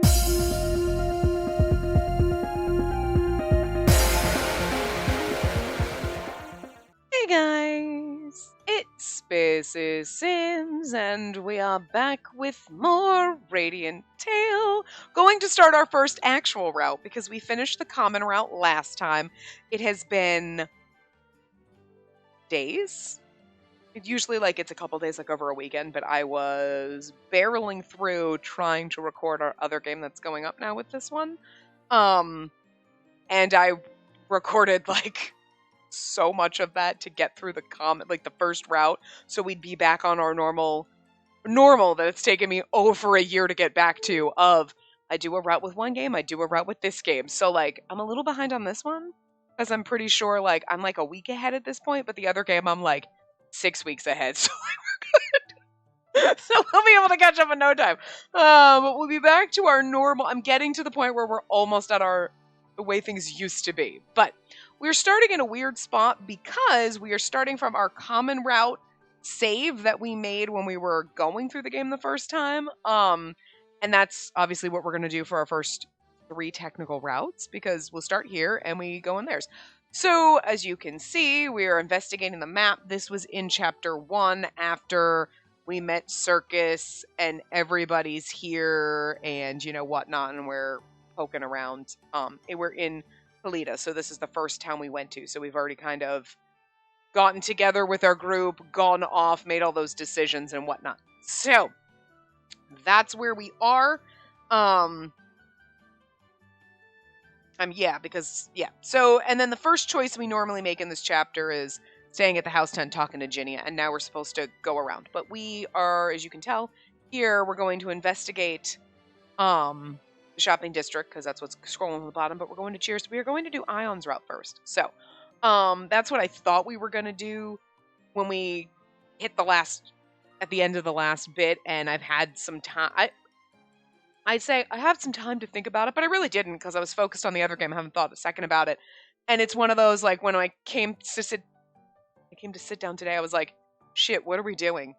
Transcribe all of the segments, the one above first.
Hey guys, it's Spaces Sims, and we are back with more Radiant Tale. Going to start our first actual route because we finished the common route last time. It has been days. It's usually it's a couple days, like over a weekend, but I was barreling through trying to record our other game that's going up now with this one. And I recorded so much of that to get through the the first route, so we'd be back on our normal that it's taken me over a year to get back to. Of I do a route with one game, I do a route with this game, so I'm a little behind on this one because I'm pretty sure I'm a week ahead at this point, but the other game I'm 6 weeks ahead, so we're good. So we'll be able to catch up in no time. But we'll be back to our normal. I'm getting to the point where we're almost at the way things used to be, but we're starting in a weird spot because we are starting from our common route save that we made when we were going through the game the first time. And that's obviously what we're going to do for our first 3 technical routes, because we'll start here and we go in theirs. So as you can see, we are investigating the map. This was in chapter 1 after we met Circus and everybody's here and whatnot, and we're poking around. We're in Kalita, so this is the first town we went to, so we've already kind of gotten together with our group, gone off, made all those decisions and whatnot. So that's where we are. So, and then the first choice we normally make in this chapter is staying at the house tent talking to Ginny, and now we're supposed to go around. But we are, as you can tell, here we're going to investigate the shopping district, because that's what's scrolling on the bottom, but we're going to Cheers. We are going to do Ion's route first. So, that's what I thought we were going to do when we hit at the end of the last bit, and I've had some time. I'd say I have some time to think about it, but I really didn't, because I was focused on the other game. I haven't thought a second about it. And it's one of those, when I came to sit down today, I was like, shit, what are we doing?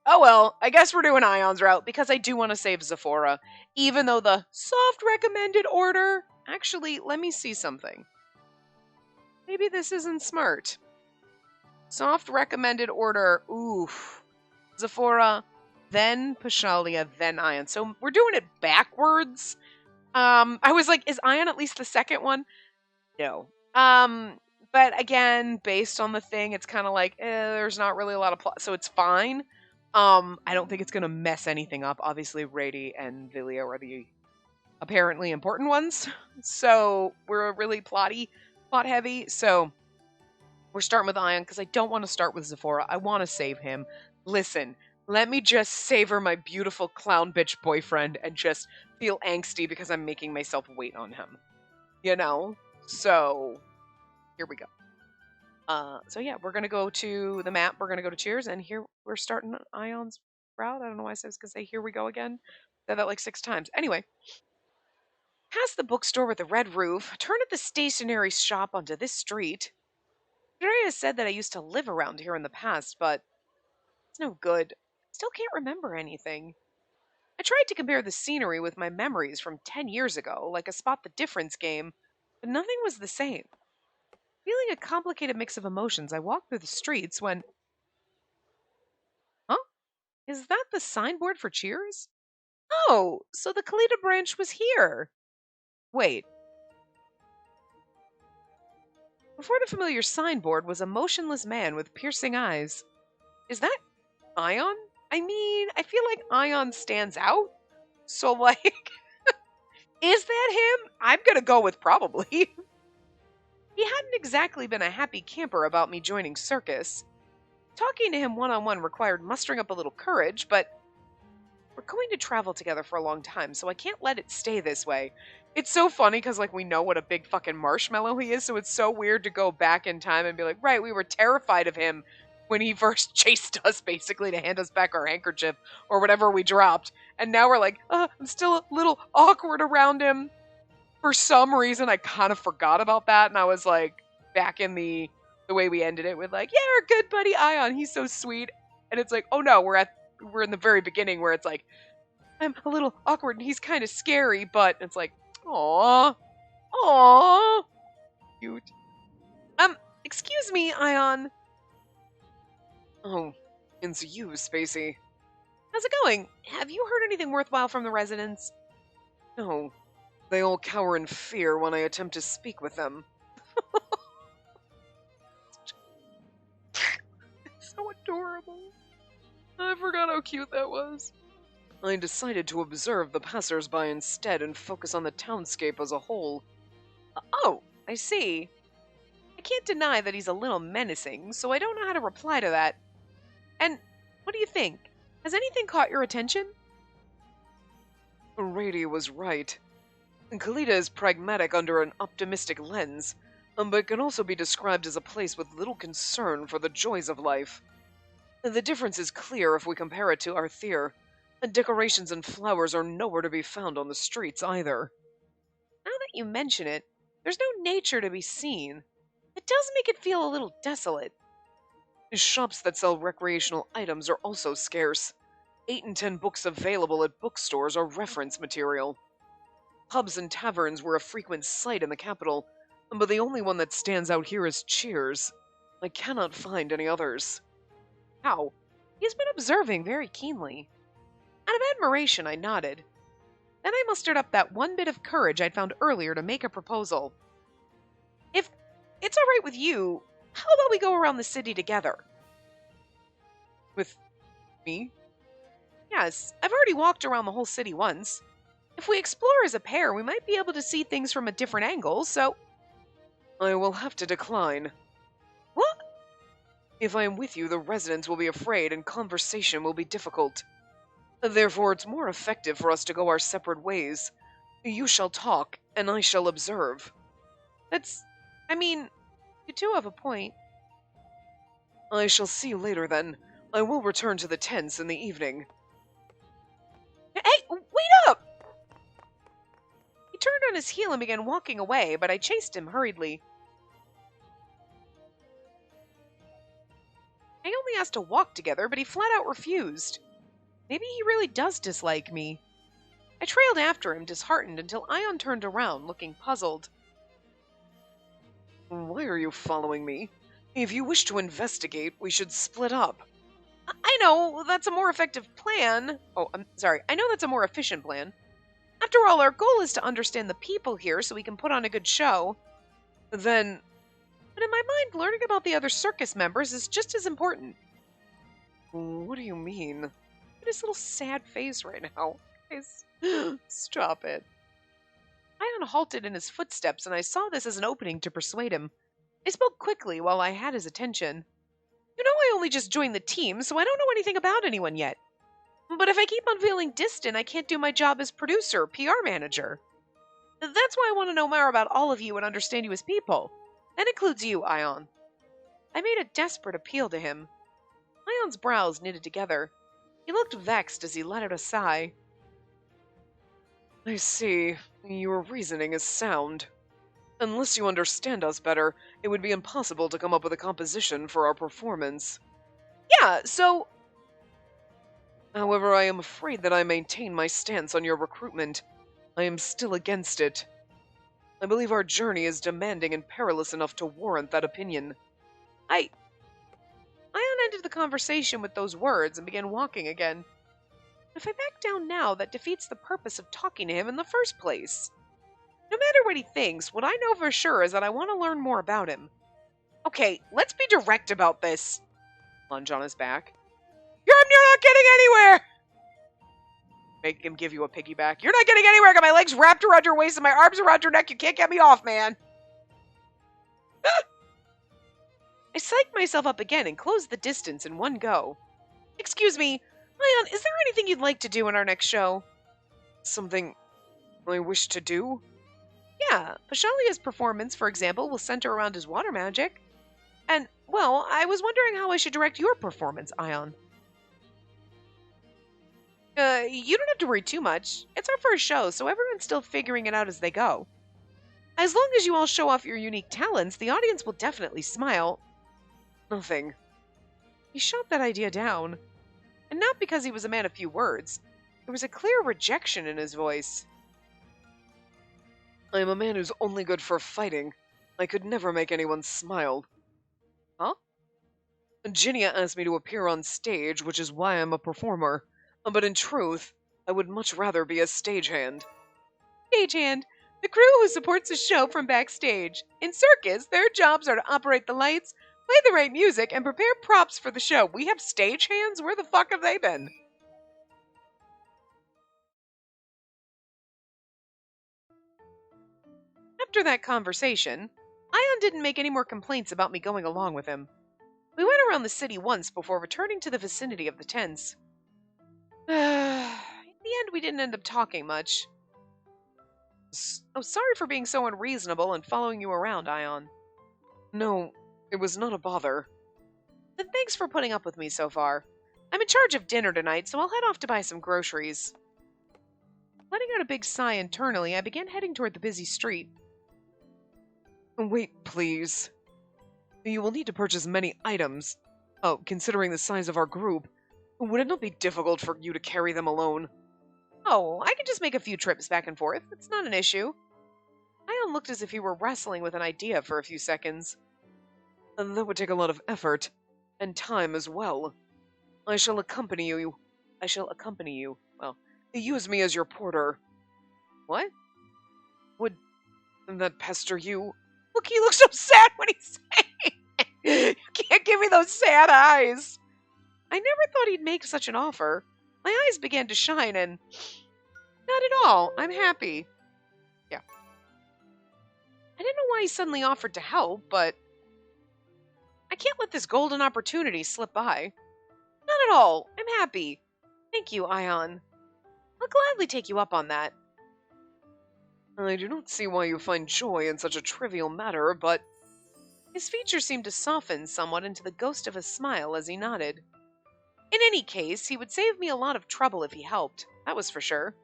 Oh well, I guess we're doing Ion's route, because I do want to save Zephora, even though the soft recommended order... Actually, let me see something. Maybe this isn't smart. Soft recommended order, oof. Zephora, then Pashalia, then Ion. So we're doing it backwards. I was like, is Ion at least the second one? No. But again, based on the thing, it's kind of there's not really a lot of plot, so it's fine. I don't think it's going to mess anything up. Obviously, Rady and Vilio are the apparently important ones. So we're really plot heavy. So we're starting with Ion because I don't want to start with Zephora. I want to save him. Listen, let me just savor my beautiful clown bitch boyfriend and just feel angsty because I'm making myself wait on him. So here we go. So yeah, we're going to go to the map. We're going to go to Cheers, and here we're starting Ion's route. I don't know why I was going to say here we go again. Said that 6 times. Anyway, past the bookstore with the red roof, turn at the stationery shop onto this street. Andrea said that I used to live around here in the past, but it's no good. Still can't remember anything. I tried to compare the scenery with my memories from 10 years ago, like a spot the difference game, but nothing was the same. Feeling a complicated mix of emotions, I walked through the streets when... Huh? Is that the signboard for Cheers? Oh, so the Kalita branch was here. Wait. Before the familiar signboard was a motionless man with piercing eyes. Is that Ion? I mean, I feel like Ion stands out. So, is that him? I'm gonna go with probably. He hadn't exactly been a happy camper about me joining Circus. Talking to him one-on-one required mustering up a little courage, but we're going to travel together for a long time, so I can't let it stay this way. It's so funny because, we know what a big fucking marshmallow he is, so it's so weird to go back in time and be like, right, we were terrified of him when he first chased us, basically, to hand us back our handkerchief or whatever we dropped. And now we're like, I'm still a little awkward around him. For some reason, I kind of forgot about that, and I was back in the way we ended it with yeah, our good buddy Ion, he's so sweet. And it's oh no, we're in the very beginning where it's I'm a little awkward and he's kind of scary, but it's like, aww, aww, cute. Excuse me, Ion. Oh, it's you, Spacey. How's it going? Have you heard anything worthwhile from the residents? No. They all cower in fear when I attempt to speak with them. It's so adorable. I forgot how cute that was. I decided to observe the passers-by instead and focus on the townscape as a whole. Oh, I see. I can't deny that he's a little menacing, so I don't know how to reply to that. And what do you think? Has anything caught your attention? Rady was right. Kalita is pragmatic under an optimistic lens, but can also be described as a place with little concern for the joys of life. The difference is clear if we compare it to Arthir. Decorations and flowers are nowhere to be found on the streets either. Now that you mention it, there's no nature to be seen. It does make it feel a little desolate. Shops that sell recreational items are also scarce. 8 and 10 books available at bookstores are reference material. Pubs and taverns were a frequent sight in the capital, but the only one that stands out here is Cheers. I cannot find any others. How? He has been observing very keenly. Out of admiration, I nodded. Then I mustered up that one bit of courage I'd found earlier to make a proposal. If it's all right with you, how about we go around the city together? With me? Yes, I've already walked around the whole city once. If we explore as a pair, we might be able to see things from a different angle, so... I will have to decline. What? If I am with you, the residents will be afraid and conversation will be difficult. Therefore, it's more effective for us to go our separate ways. You shall talk, and I shall observe. You do have a point. I shall see you later, then. I will return to the tents in the evening. Hey, wait up! He turned on his heel and began walking away, but I chased him hurriedly. I only asked to walk together, but he flat out refused. Maybe he really does dislike me. I trailed after him, disheartened, until Ion turned around, looking puzzled. Why are you following me? If you wish to investigate, we should split up. I know, that's a more effective plan. Oh, I'm sorry. I know that's a more efficient plan. After all, our goal is to understand the people here so we can put on a good show. But in my mind, learning about the other circus members is just as important. What do you mean? Look at his little sad face right now. Guys, stop it. Ion halted in his footsteps, and I saw this as an opening to persuade him. I spoke quickly while I had his attention. You know, I only just joined the team, so I don't know anything about anyone yet. But if I keep on feeling distant, I can't do my job as producer, PR manager. That's why I want to know more about all of you and understand you as people. That includes you, Ion. I made a desperate appeal to him. Ion's brows knitted together. He looked vexed as he let out a sigh. I see. Your reasoning is sound. Unless you understand us better, it would be impossible to come up with a composition for our performance. Yeah, so... However, I am afraid that I maintain my stance on your recruitment. I am still against it. I believe our journey is demanding and perilous enough to warrant that opinion. Ion ended the conversation with those words and began walking again. If I back down now, that defeats the purpose of talking to him in the first place. No matter what he thinks, what I know for sure is that I want to learn more about him. Okay, let's be direct about this. Lunge on his back. You're not getting anywhere! Make him give you a piggyback. You're not getting anywhere. I got my legs wrapped around your waist and my arms around your neck. You can't get me off, man. I psyched myself up again and closed the distance in one go. Excuse me, Ion, is there anything you'd like to do in our next show? Something I wish to do? Yeah, Pashalia's performance, for example, will center around his water magic. And, well, I was wondering how I should direct your performance, Ion. You don't have to worry too much. It's our first show, so everyone's still figuring it out as they go. As long as you all show off your unique talents, the audience will definitely smile. Nothing. He shot that idea down. And not because he was a man of few words. There was a clear rejection in his voice. I am a man who's only good for fighting. I could never make anyone smile. Huh? Ginia asked me to appear on stage, which is why I'm a performer. But in truth, I would much rather be a stagehand. Stagehand? The crew who supports the show from backstage. In circus, their jobs are to operate the lights, play the right music, and prepare props for the show. We have stagehands? Where the fuck have they been? After that conversation, Ion didn't make any more complaints about me going along with him. We went around the city once before returning to the vicinity of the tents. In the end, we didn't end up talking much. Oh, sorry for being so unreasonable and following you around, Ion. No, it was not a bother. Then thanks for putting up with me so far. I'm in charge of dinner tonight, so I'll head off to buy some groceries. Letting out a big sigh internally, I began heading toward the busy street. Wait, please. You will need to purchase many items. Oh, considering the size of our group, would it not be difficult for you to carry them alone? Oh, I can just make a few trips back and forth. It's not an issue. Ion looked as if he were wrestling with an idea for a few seconds. And that would take a lot of effort, and time as well. I shall accompany you. Well, use me as your porter. What? Would that pester you? Look, he looks so sad when he's saying it. You can't give me those sad eyes. I never thought he'd make such an offer. My eyes began to shine and... Not at all. I'm happy. Yeah. I didn't know why he suddenly offered to help, but... I can't let this golden opportunity slip by. Not at all. I'm happy. Thank you, Ion. I'll gladly take you up on that. I do not see why you find joy in such a trivial matter, but... His features seemed to soften somewhat into the ghost of a smile as he nodded. In any case, he would save me a lot of trouble if he helped. That was for sure.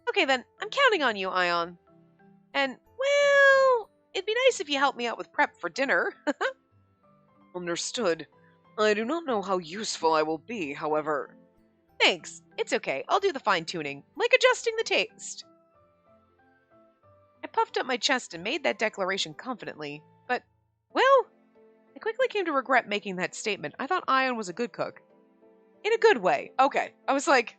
Okay then, I'm counting on you, Ion. And, well, it'd be nice if you helped me out with prep for dinner. Understood. I do not know how useful I will be, however. Thanks. It's okay. I'll do the fine-tuning, like adjusting the taste. I puffed up my chest and made that declaration confidently, but, well, I quickly came to regret making that statement. I thought Ion was a good cook. In a good way. Okay. I was like,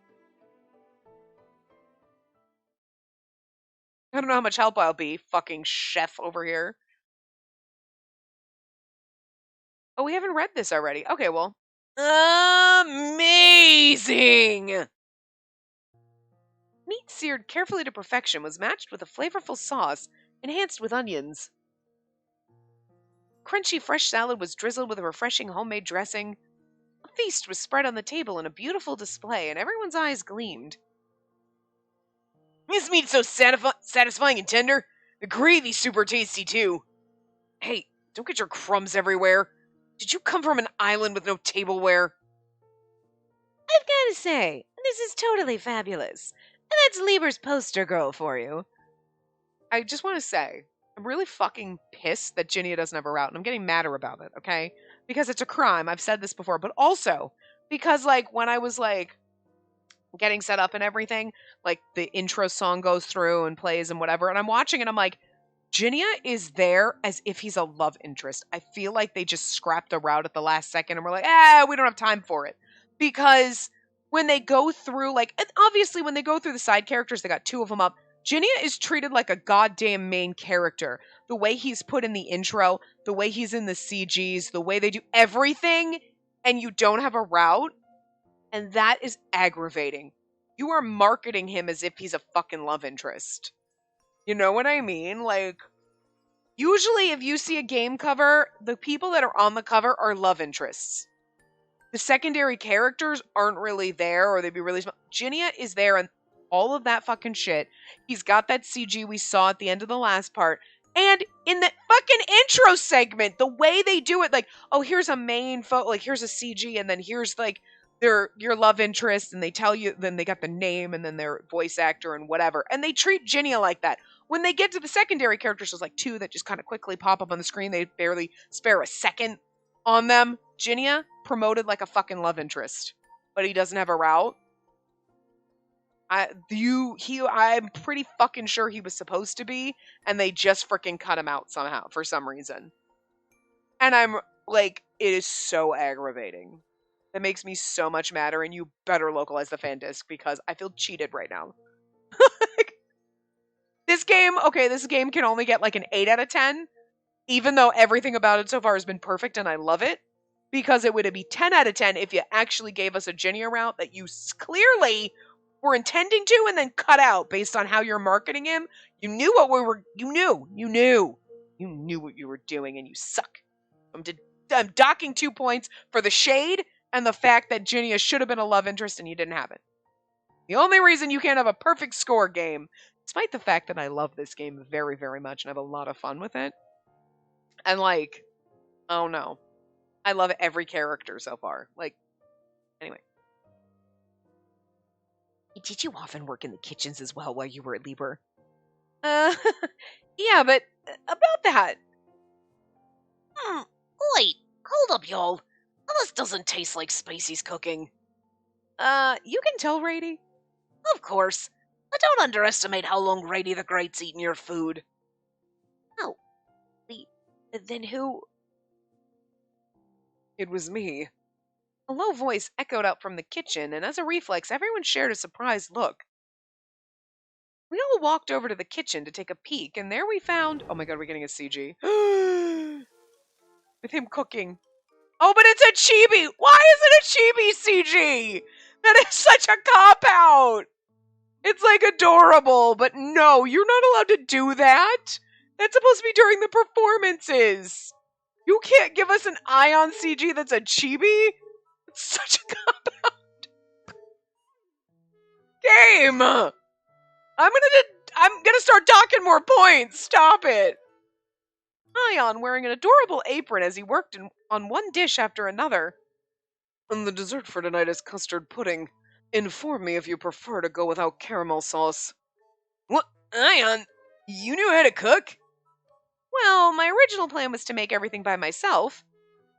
I don't know how much help I'll be, fucking chef over here. Oh, we haven't read this already. Okay, well. Amazing! Meat seared carefully to perfection was matched with a flavorful sauce, enhanced with onions. Crunchy fresh salad was drizzled with a refreshing homemade dressing. A feast was spread on the table in a beautiful display, and everyone's eyes gleamed. This meat's so satisfying and tender. The gravy's super tasty, too. Hey, don't get your crumbs everywhere. Did you come from an island with no tableware? I've got to say, this is totally fabulous. And that's Lieber's poster girl for you. I just want to say, I'm really fucking pissed that Ginia doesn't have a route, and I'm getting madder about it, okay? Because it's a crime. I've said this before, but also because, like, when I was, like, getting set up and everything, like, the intro song goes through and plays and whatever, and I'm watching and I'm like, Ginia is there as if he's a love interest. I feel like they just scrapped a route at the last second and we're like, we don't have time for it. Because when they go through, like, and obviously when they go through the side characters, they got two of them up. Ginia is treated like a goddamn main character. The way he's put in the intro, the way he's in the CGs, the way they do everything, and you don't have a route, and that is aggravating. You are marketing him as if he's a fucking love interest. You know what I mean? Like, usually if you see a game cover, the people that are on the cover are love interests. The secondary characters aren't really there, or they'd be really small. Ginia is there and all of that fucking shit. He's got that CG we saw at the end of the last part. And in that fucking intro segment, the way they do it, like, oh, here's a main like, here's a CG, and then here's, like, your love interest, and they tell you, then they got the name, and then their voice actor, and whatever. And they treat Ginia like that. When they get to the secondary characters, there's like two that just kind of quickly pop up on the screen. They barely spare a second on them. Ginia, promoted like a fucking love interest. But he doesn't have a route. I'm pretty fucking sure he was supposed to be, and they just freaking cut him out somehow for some reason. And I'm like, it is so aggravating. That makes me so much madder, and you better localize the fan disc because I feel cheated right now. This game can only get like an 8 out of 10, even though everything about it so far has been perfect and I love it, because it would be 10 out of 10 if you actually gave us a Ginny route that you clearly were intending to and then cut out based on how you're marketing him. You knew what you knew what you were doing, and you suck. I'm docking 2 points for the shade and the fact that Ginny should have been a love interest and you didn't have it. The only reason you can't have a perfect score game, despite the fact that I love this game very, very much and have a lot of fun with it. And like, oh no. I love every character so far. Like, anyway. Did you often work in the kitchens as well while you were at Liber? Yeah, but about that. Wait, hold up, y'all. This doesn't taste like Spacey's cooking. You can tell, Rady. Of course. But don't underestimate how long Rady the Great's eaten your food. Oh. Then who? It was me. A low voice echoed out from the kitchen, and as a reflex, everyone shared a surprised look. We all walked over to the kitchen to take a peek, and there we found... Oh my god, we're getting a CG. With him cooking. Oh, but it's a chibi! Why is it a chibi CG? That is such a cop-out! It's like adorable, but no, you're not allowed to do that! That's supposed to be during the performances! You can't give us an Ion CG that's a chibi? It's such a cop-out. Game! I'm gonna start docking more points! Stop it! Ion wearing an adorable apron as he worked on one dish after another. And the dessert for tonight is custard pudding. Inform me if you prefer to go without caramel sauce. What? Ion? You knew how to cook? Well, my original plan was to make everything by myself,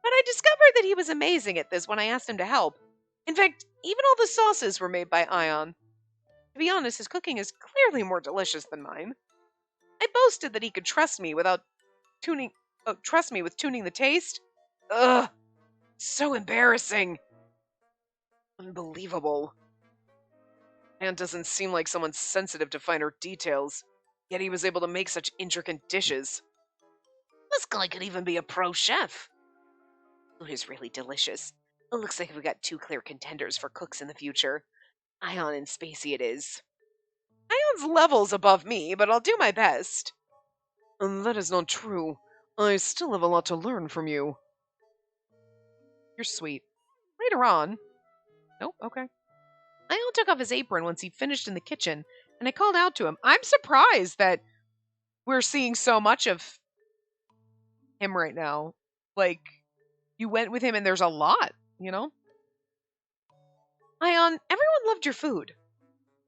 but I discovered that he was amazing at this when I asked him to help. In fact, even all the sauces were made by Ion. To be honest, his cooking is clearly more delicious than mine. I boasted that he could trust me with tuning the taste. Ugh, so embarrassing. Unbelievable. Anne doesn't seem like someone sensitive to finer details, yet he was able to make such intricate dishes. This guy could even be a pro chef. Food is really delicious. It looks like we got 2 clear contenders for cooks in the future. Ion and Spacey it is. Ion's levels above me, but I'll do my best. That is not true. I still have a lot to learn from you. You're sweet. Later on. Nope, okay. Ion took off his apron once he finished in the kitchen, and I called out to him. I'm surprised that we're seeing so much of him right now. Like, you went with him and there's a lot, you know? Ion, everyone loved your food.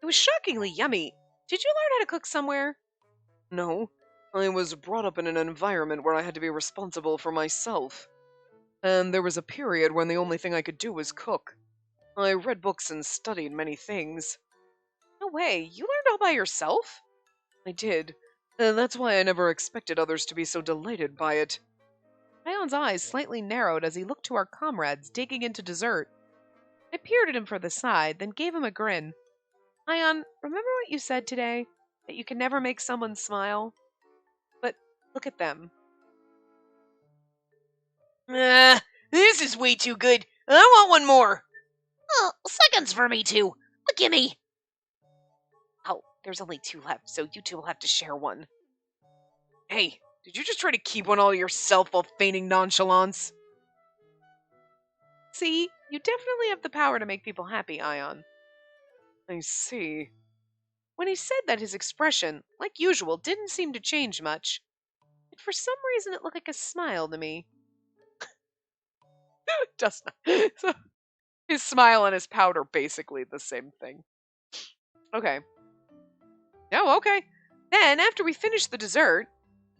It was shockingly yummy. Did you learn how to cook somewhere? No. I was brought up in an environment where I had to be responsible for myself. And there was a period when the only thing I could do was cook. I read books and studied many things. No way, you learned all by yourself? I did. And that's why I never expected others to be so delighted by it. Ion's eyes slightly narrowed as he looked to our comrades digging into dessert. I peered at him from the side, then gave him a grin. Ion, remember what you said today? That you can never make someone smile? But look at them. This is way too good. I want one more. Oh, seconds for me too. Gimme. Oh, there's only 2 left, so you 2 will have to share one. Hey, did you just try to keep one all to yourself while feigning nonchalance? See, you definitely have the power to make people happy, Ion. I see. When he said that, his expression, like usual, didn't seem to change much. But for some reason, it looked like a smile to me. It does not. So, his smile and his pout are basically the same thing. Okay. Oh, okay. Then, after we finished the dessert,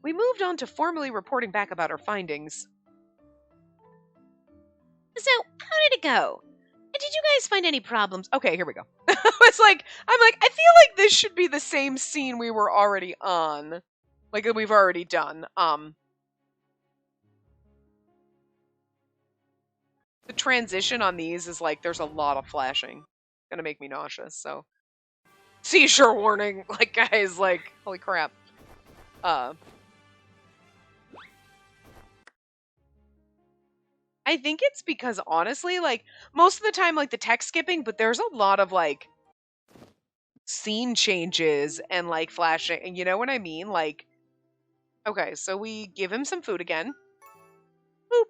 we moved on to formally reporting back about our findings. So, how did it go? I Did you guys find any problems? Okay, here we go. I'm like, I feel like this should be the same scene we were already on. Like, that we've already done. The transition on these is like, there's a lot of flashing. It's gonna make me nauseous, so. Seizure warning. Like, guys, like, holy crap. I think it's because, honestly, like, most of the time, like, the text skipping, but there's a lot of, like, scene changes and, like, flashing. You know what I mean? Like, okay, so we give him some food again. Boop.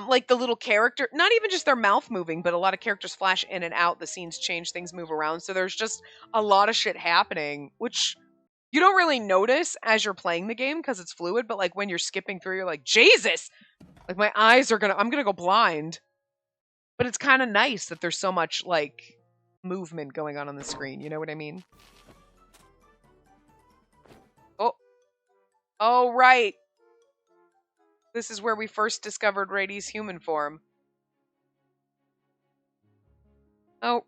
Like the little character, not even just their mouth moving, but a lot of characters flash in and out. The scenes change, things move around. So there's just a lot of shit happening, which you don't really notice as you're playing the game because it's fluid. But like when you're skipping through, you're like, Jesus, like my eyes are I'm gonna go blind. But it's kind of nice that there's so much like movement going on the screen. You know what I mean? Oh, right. This is where we first discovered Rady's human form. Oh,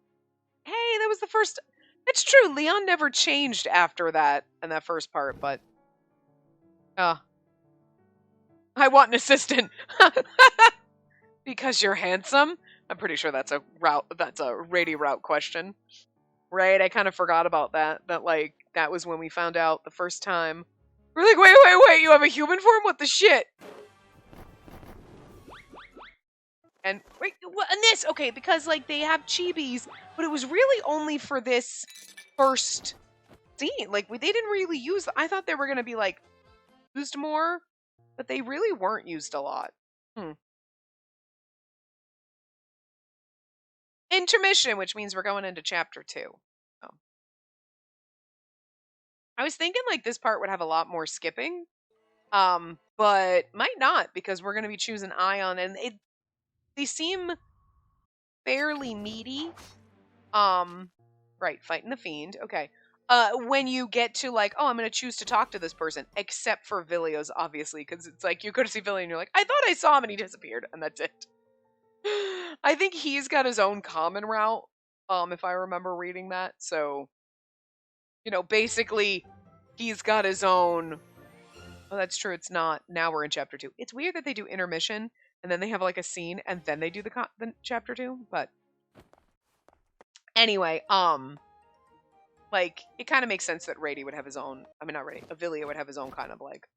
hey, that was the first. It's true. Leon never changed after that in that first part, but I want an assistant because you're handsome. I'm pretty sure that's a route. That's a Rady route question, right? I kind of forgot about that. That like that was when we found out the first time. We're like, wait! You have a human form? What the shit? And wait, and this okay because like they have chibis, but it was really only for this first scene. Like they didn't really use. I thought they were gonna be like used more, but they really weren't used a lot. Intermission, which means we're going into chapter 2. Oh. I was thinking like this part would have a lot more skipping, but might not because we're gonna be choosing Ion, and they seem fairly meaty. Right, fighting the fiend. Okay. When you get to like, oh, I'm gonna choose to talk to this person, except for Vilios, obviously, because it's like you go to see Vilio and you're like, I thought I saw him and he disappeared, and that's it. I think he's got his own common route, if I remember reading that. So, basically, he's got his own. Oh, that's true. It's not. Now we're in chapter 2. It's weird that they do intermission and then they have like a scene and then they do the chapter 2. But anyway, like it kind of makes sense that Rady would have his own. I mean, not Rady. Avilia would have his own kind of like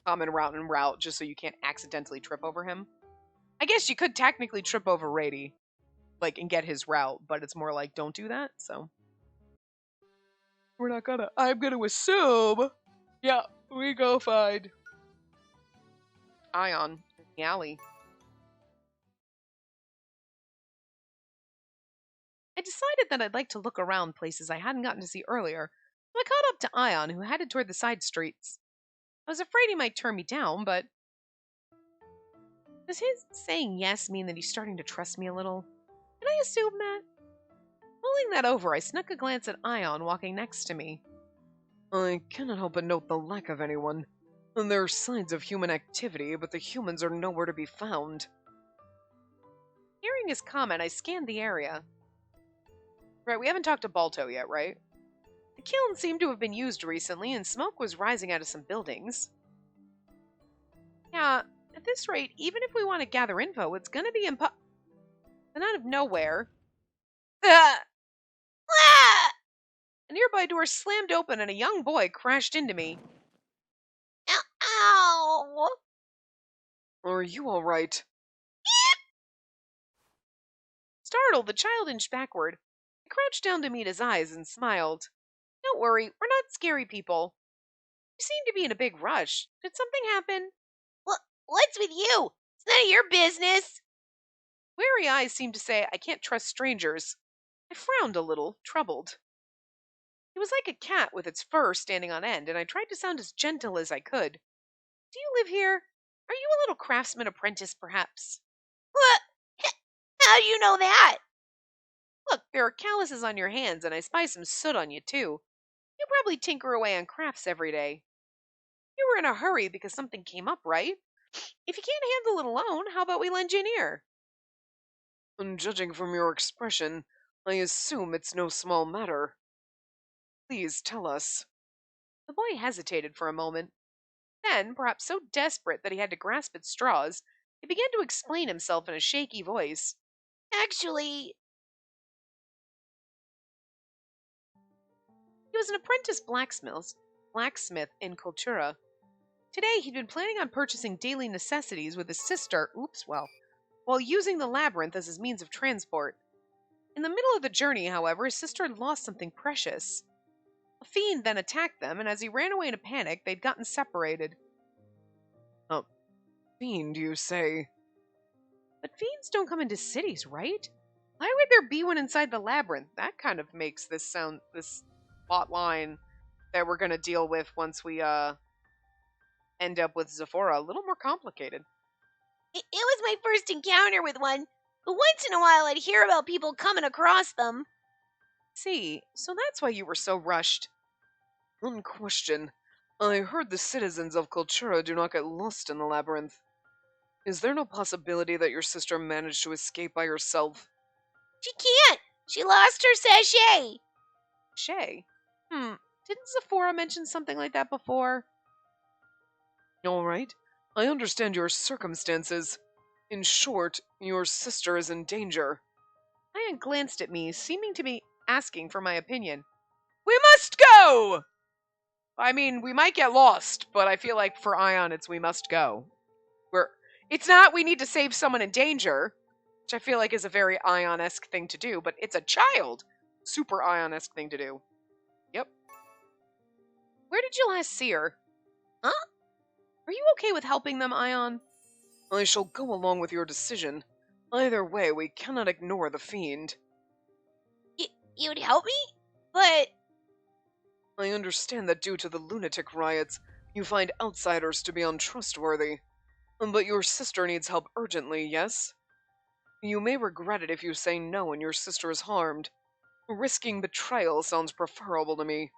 common route just so you can't accidentally trip over him. I guess you could technically trip over Rady, like, and get his route, but it's more like don't do that. So we're not gonna. I'm gonna assume. Yeah, we go find Ion in the alley. I decided that I'd like to look around places I hadn't gotten to see earlier, so I caught up to Ion, who headed toward the side streets. I was afraid he might turn me down, but does his saying yes mean that he's starting to trust me a little? Can I assume that? Mulling that over, I snuck a glance at Ion walking next to me. I cannot help but note the lack of anyone. And there are signs of human activity, but the humans are nowhere to be found. Hearing his comment, I scanned the area. Right, we haven't talked to Balto yet, right? The kiln seemed to have been used recently, and smoke was rising out of some buildings. Yeah, at this rate, even if we want to gather info, it's gonna be and out of nowhere. A nearby door slammed open and a young boy crashed into me. Ow! Are you alright? Startled, the child inched backward. I crouched down to meet his eyes and smiled. Don't worry, we're not scary people. You seem to be in a big rush. Did something happen? What's with you? It's none of your business. Wary eyes seemed to say, I can't trust strangers. I frowned a little, troubled. He was like a cat with its fur standing on end, and I tried to sound as gentle as I could. Do you live here? Are you a little craftsman apprentice, perhaps? What? How do you know that? Look, there are calluses on your hands, and I spy some soot on you, too. You probably tinker away on crafts every day. You were in a hurry because something came up, right? If you can't handle it alone, how about we lend you an ear? And judging from your expression, I assume it's no small matter. Please tell us. The boy hesitated for a moment. Then, perhaps so desperate that he had to grasp at straws, he began to explain himself in a shaky voice. Actually, he was an apprentice blacksmith in Kultura. Today, he'd been planning on purchasing daily necessities with his sister, while using the labyrinth as his means of transport. In the middle of the journey, however, his sister had lost something precious. A fiend then attacked them, and as he ran away in a panic, they'd gotten separated. A fiend, you say? But fiends don't come into cities, right? Why would there be one inside the labyrinth? That kind of makes this plot line that we're gonna deal with once we end up with Zephora a little more complicated. It was my first encounter with one, but once in a while I'd hear about people coming across them. See, so that's why you were so rushed. One question. I heard the citizens of Kultura do not get lost in the labyrinth. Is there no possibility that your sister managed to escape by herself? She can't! She lost her sachet! Shay? Didn't Zephora mention something like that before? All right. I understand your circumstances. In short, your sister is in danger. Ion glanced at me, seeming to be asking for my opinion. We must go! I mean, we might get lost, but I feel like for Ion, it's we must go. It's not we need to save someone in danger, which I feel like is a very Ion-esque thing to do, but it's a child. Super Ion-esque thing to do. Yep. Where did you last see her? Huh? Are you okay with helping them, Ion? I shall go along with your decision. Either way, we cannot ignore the fiend. You'd help me? But... I understand that due to the lunatic riots, you find outsiders to be untrustworthy. But your sister needs help urgently, yes? You may regret it if you say no and your sister is harmed. Risking betrayal sounds preferable to me.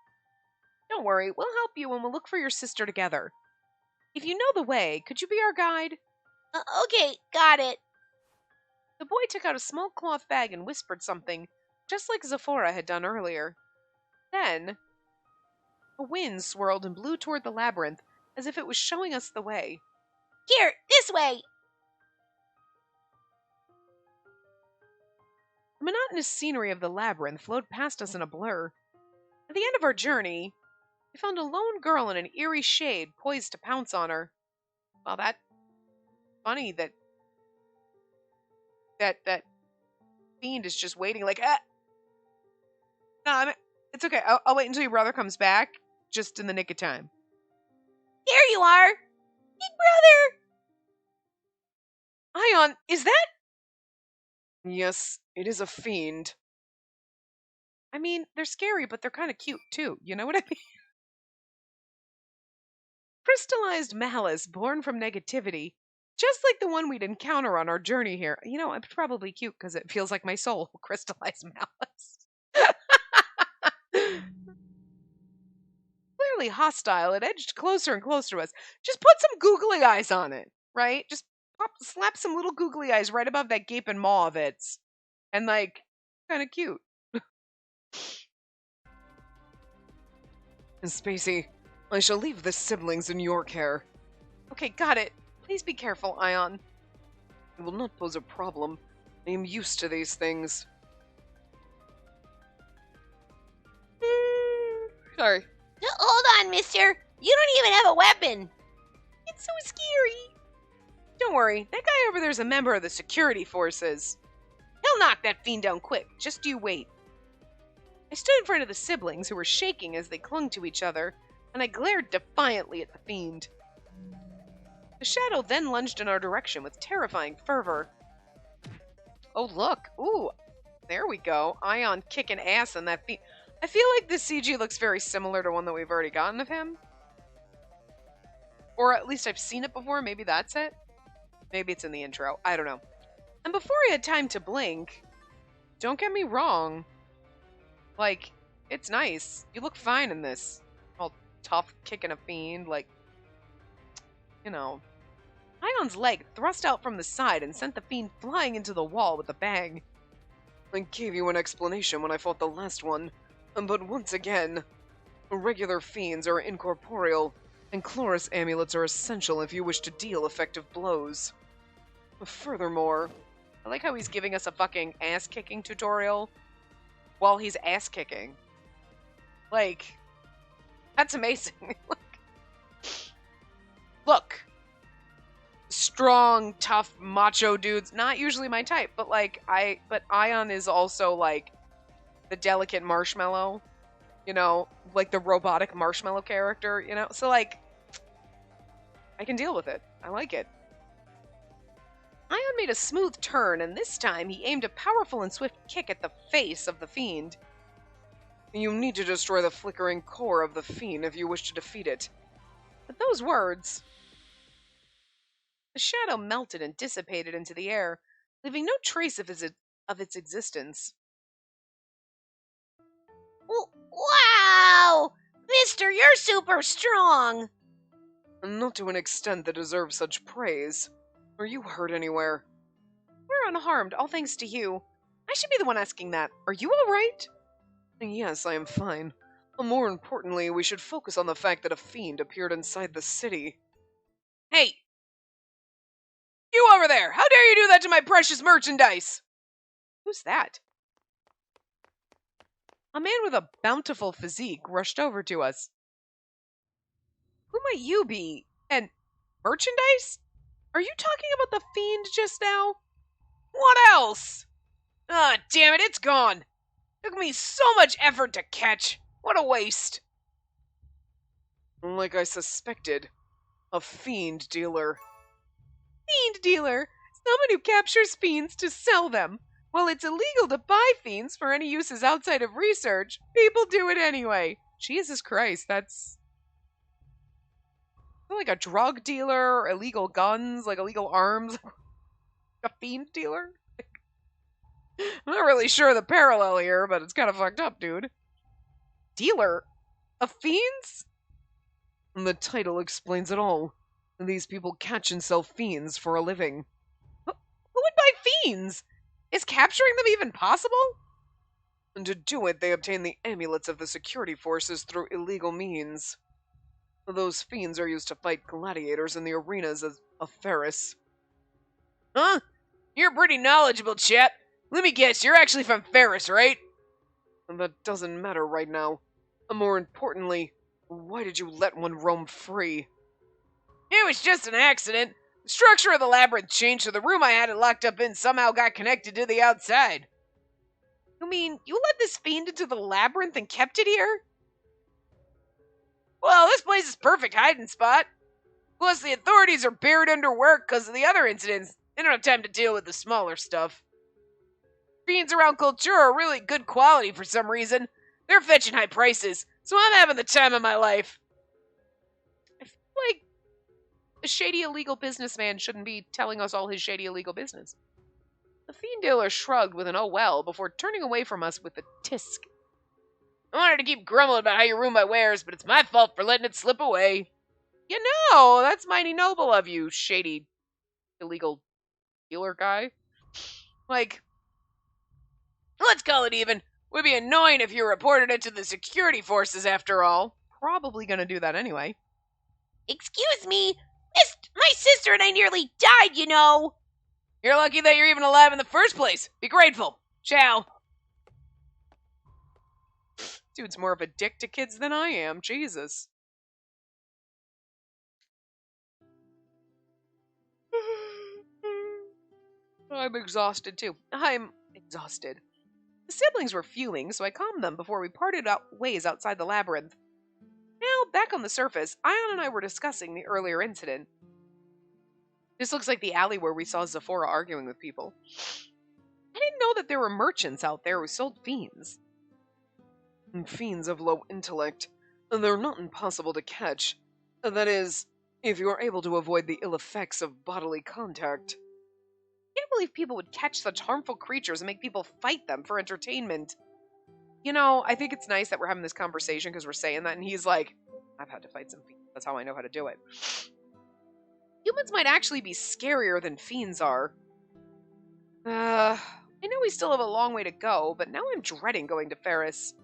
Don't worry, we'll help you and we'll look for your sister together. If you know the way, could you be our guide? Okay, got it. The boy took out a small cloth bag and whispered something, just like Zephora had done earlier. Then, a wind swirled and blew toward the labyrinth, as if it was showing us the way. Here, this way! The monotonous scenery of the labyrinth flowed past us in a blur. At the end of our journey, we found a lone girl in an eerie shade poised to pounce on her. Well, that's funny that fiend is just waiting like, ah! No, it's okay. I'll wait until your brother comes back, just in the nick of time. There you are! Big brother! Ion, is that? Yes, it is a fiend. I mean, they're scary, but they're kind of cute, too. You know what I mean? Crystallized malice born from negativity, just like the one we'd encounter on our journey here. You know, it's probably cute because it feels like my soul, crystallized malice. Clearly hostile, it edged closer and closer to us. Just put some googly eyes on it, right? Just slap some little googly eyes right above that gaping maw of its. And, like, kind of cute. Spacey, I shall leave the siblings in your care. Okay, got it. Please be careful, Ion. It will not pose a problem. I am used to these things. Sorry. Hold on, mister. You don't even have a weapon. It's so scary. Don't worry, that guy over there's a member of the security forces. He'll knock that fiend down quick. Just you wait. I stood in front of the siblings, who were shaking as they clung to each other, and I glared defiantly at the fiend. The shadow then lunged in our direction with terrifying fervor. Oh, look. Ooh, there we go. Ion kicking ass on that fiend. I feel like this CG looks very similar to one that we've already gotten of him. Or at least I've seen it before. Maybe that's it. Maybe it's in the intro. I don't know. And before I had time to blink, don't get me wrong. Like, it's nice. You look fine in this. All tough, kicking a fiend. Like, you know. Ion's leg thrust out from the side and sent the fiend flying into the wall with a bang. I gave you an explanation when I fought the last one, but once again, regular fiends are incorporeal, and Chloris amulets are essential if you wish to deal effective blows. Furthermore, I like how he's giving us a fucking ass-kicking tutorial while he's ass-kicking. Like, that's amazing. Look. Strong, tough, macho dudes. Not usually my type, but but Ion is also like the delicate marshmallow. You know, like the robotic marshmallow character, you know? So like, I can deal with it. I like it. Ion made a smooth turn, and this time he aimed a powerful and swift kick at the face of the fiend. You need to destroy the flickering core of the fiend if you wish to defeat it. With those words, the shadow melted and dissipated into the air, leaving no trace of its existence. Wow! Mister, you're super strong! Not to an extent that deserves such praise. Are you hurt anywhere? We're unharmed, all thanks to you. I should be the one asking that. Are you all right? Yes, I am fine. More importantly, we should focus on the fact that a fiend appeared inside the city. Hey! You over there! How dare you do that to my precious merchandise? Who's that? A man with a bountiful physique rushed over to us. Who might you be? And merchandise? Are you talking about the fiend just now? What else? Ah, damn it, it's gone. Took me so much effort to catch. What a waste. Like I suspected, a fiend dealer. Fiend dealer? Someone who captures fiends to sell them. Well, it's illegal to buy fiends for any uses outside of research. People do it anyway. Jesus Christ, that's like a drug dealer, illegal guns, like illegal arms. A fiend dealer? I'm not really sure the parallel here, but it's kind of fucked up, dude. Dealer? Of fiends? The title explains it all. These people catch and sell fiends for a living. Who would buy fiends? Is capturing them even possible? And to do it, they obtain the amulets of the security forces through illegal means. Those fiends are used to fight gladiators in the arenas of Ferris. Huh? You're pretty knowledgeable, chap. Let me guess, you're actually from Ferris, right? That doesn't matter right now. More importantly, why did you let one roam free? It was just an accident. The structure of the labyrinth changed, so the room I had it locked up in somehow got connected to the outside. You mean, you let this fiend into the labyrinth and kept it here? Well, this place is perfect hiding spot. Plus, the authorities are buried under work because of the other incidents. They don't have time to deal with the smaller stuff. Fiends around Cultura are really good quality for some reason. They're fetching high prices, so I'm having the time of my life. I feel like a shady illegal businessman shouldn't be telling us all his shady illegal business. The fiend dealer shrugged with an oh well before turning away from us with a tisk. I wanted to keep grumbling about how you ruin my wares, but it's my fault for letting it slip away. You know, that's mighty noble of you, shady illegal dealer guy. Like, let's call it even. Would be annoying if you reported it to the security forces after all. Probably gonna do that anyway. Excuse me, my sister and I nearly died, you know. You're lucky that you're even alive in the first place. Be grateful. Ciao. Dude's more of a dick to kids than I am. Jesus. I'm exhausted too. I'm exhausted. The siblings were fuming, so I calmed them before we parted ways outside the labyrinth. Now, back on the surface, Ion and I were discussing the earlier incident. This looks like the alley where we saw Zephora arguing with people. I didn't know that there were merchants out there who sold fiends. Fiends of low intellect. They're not impossible to catch. That is, if you are able to avoid the ill effects of bodily contact. I can't believe people would catch such harmful creatures and make people fight them for entertainment. You know, I think it's nice that we're having this conversation because we're saying that, and he's like, I've had to fight some fiends. That's how I know how to do it. Humans might actually be scarier than fiends are. I know we still have a long way to go, but now I'm dreading going to Ferris.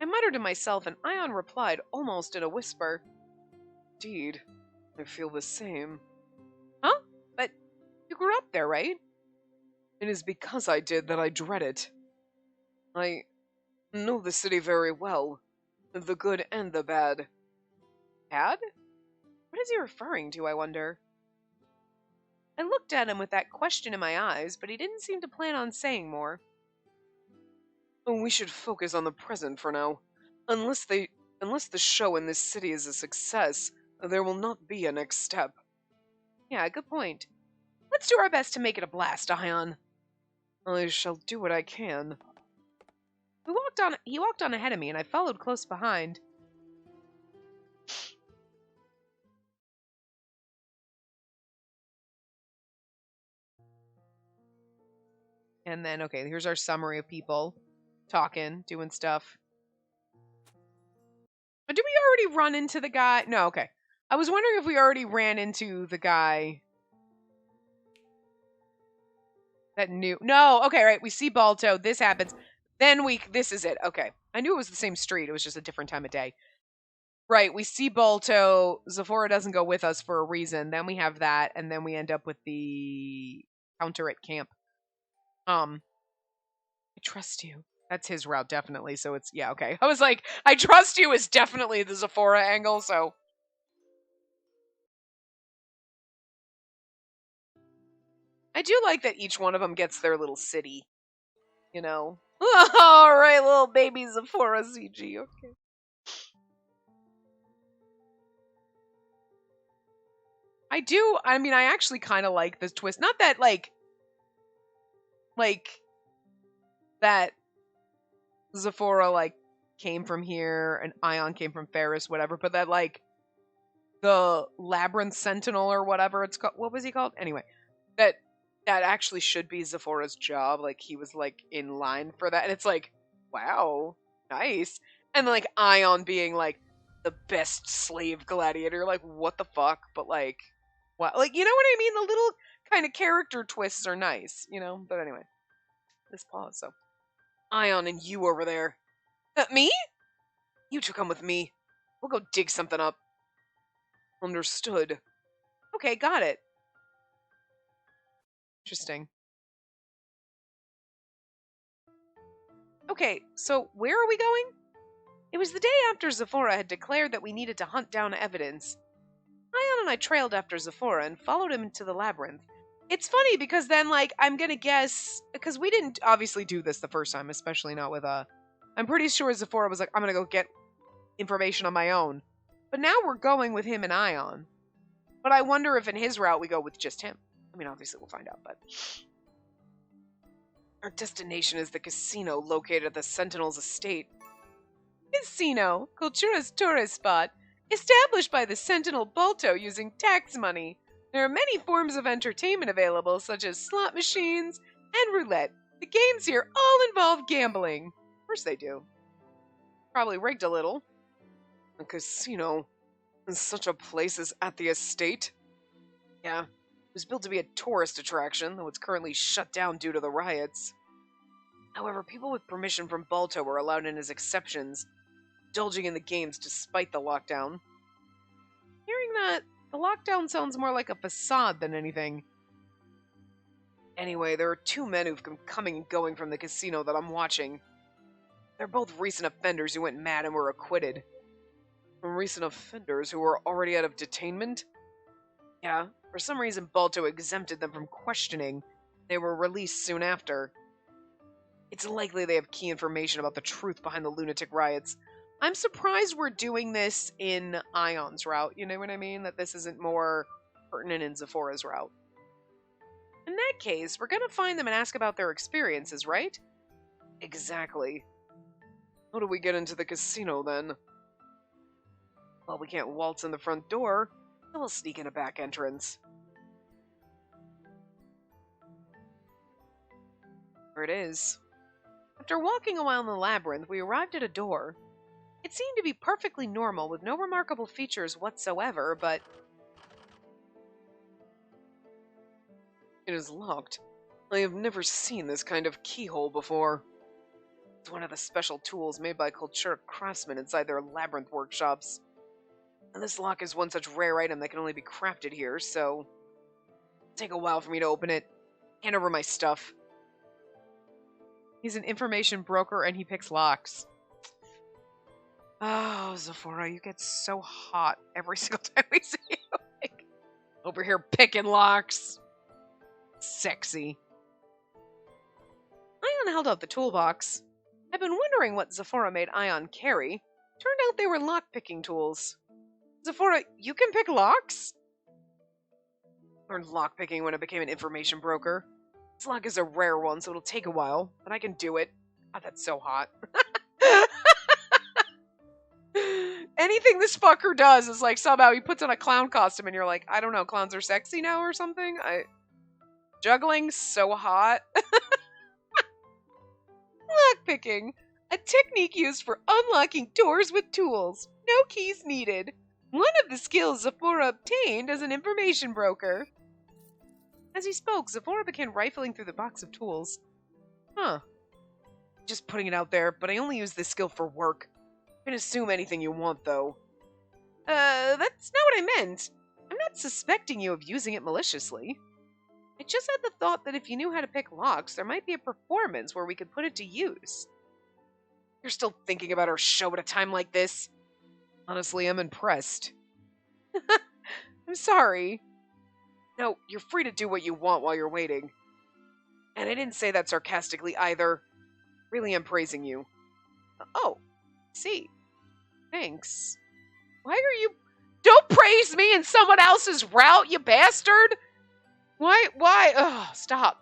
I muttered to myself, and Ion replied almost in a whisper. Indeed, I feel the same. Huh? But you grew up there, right? It is because I did that I dread it. I know the city very well, the good and the bad. Bad? What is he referring to, I wonder? I looked at him with that question in my eyes, but he didn't seem to plan on saying more. Oh, we should focus on the present for now. Unless the show in this city is a success, there will not be a next step. Yeah, good point. Let's do our best to make it a blast, Ion. I shall do what I can. He walked on ahead of me, and I followed close behind. And then, okay, here's our summary of people talking, doing stuff. But did we already run into the guy? No, okay. I was wondering if we already ran into the guy that knew. No, okay, right. We see Balto. This happens. Then this is it. Okay. I knew it was the same street. It was just a different time of day. Right. We see Balto. Zephora doesn't go with us for a reason. Then we have that. And then we end up with the counter at camp. I trust you. That's his route, definitely. So it's, yeah, okay. I was like, I trust you is definitely the Zephora angle, so. I do like that each one of them gets their little city. You know? Alright, little baby Zephora CG, okay. I actually kind of like this twist. Not that, like, that Zephora, like, came from here and Ion came from Ferris, whatever, but that, like, the Labyrinth Sentinel or whatever it's called, what was he called? Anyway, that actually should be Zephora's job. Like, he was, like, in line for that. And it's like, wow, nice. And, like, Ion being, like, the best slave gladiator. Like, what the fuck? But, like, what? Like, you know what I mean? The little kind of character twists are nice, you know? But anyway, this pause, so. Ion and you over there. Me? You two come with me. We'll go dig something up. Understood. Okay, got it. Interesting. Okay, so where are we going? It was the day after Zephora had declared that we needed to hunt down evidence. Ion and I trailed after Zephora and followed him into the labyrinth. It's funny because then, like, I'm gonna guess, because we didn't obviously do this the first time, especially not with I'm pretty sure Zephora was like, I'm gonna go get information on my own. But now we're going with him and Ion. But I wonder if in his route we go with just him. I mean, obviously we'll find out, but... Our destination is the casino located at the Sentinel's estate. Casino, Kultura's tourist spot, established by the Sentinel Balto using tax money. There are many forms of entertainment available, such as slot machines and roulette. The games here all involve gambling. Of course they do. Probably rigged a little. A casino in such a place as at the estate? Yeah. It was built to be a tourist attraction, though it's currently shut down due to the riots. However, people with permission from Balto were allowed in as exceptions, indulging in the games despite the lockdown. Hearing that, the lockdown sounds more like a facade than anything. Anyway, there are two men who've come coming and going from the casino that I'm watching. They're both recent offenders who went mad and were acquitted. Recent offenders who were already out of detainment? Yeah, for some reason Balto exempted them from questioning. They were released soon after. It's likely they have key information about the truth behind the lunatic riots. I'm surprised we're doing this in Ion's route, you know what I mean? That this isn't more pertinent in Zephora's route. In that case, we're gonna find them and ask about their experiences, right? Exactly. How do we get into the casino, then? Well, we can't waltz in the front door, so we'll sneak in a back entrance. There it is. After walking a while in the labyrinth, we arrived at a door. It seemed to be perfectly normal, with no remarkable features whatsoever, but... It is locked. I have never seen this kind of keyhole before. It's one of the special tools made by Kultura craftsmen inside their labyrinth workshops. And this lock is one such rare item that can only be crafted here, so it'll take a while for me to open it. Hand over my stuff. He's an information broker and he picks locks. Oh, Zephora, you get so hot every single time we see you. Like, over here picking locks. Sexy. Ion held out the toolbox. I've been wondering what Zephora made Ion carry. Turned out they were lock-picking tools. Zephora, you can pick locks? Learned lockpicking when I became an information broker. This lock is a rare one, so it'll take a while, but I can do it. God, that's so hot. Anything this fucker does is like somehow he puts on a clown costume and you're like, I don't know, clowns are sexy now or something? Juggling so hot. Lockpicking, a technique used for unlocking doors with tools. No keys needed. One of the skills Zephora obtained as an information broker. As he spoke, Zephora began rifling through the box of tools. Huh. Just putting it out there, but I only use this skill for work. You can assume anything you want, though. That's not what I meant. I'm not suspecting you of using it maliciously. I just had the thought that if you knew how to pick locks, there might be a performance where we could put it to use. You're still thinking about our show at a time like this? Honestly, I'm impressed. I'm sorry. No, you're free to do what you want while you're waiting. And I didn't say that sarcastically either. Really, I'm praising you. Oh, see. Thanks. Why are you... Don't praise me in someone else's route, you bastard! Why? Ugh, stop.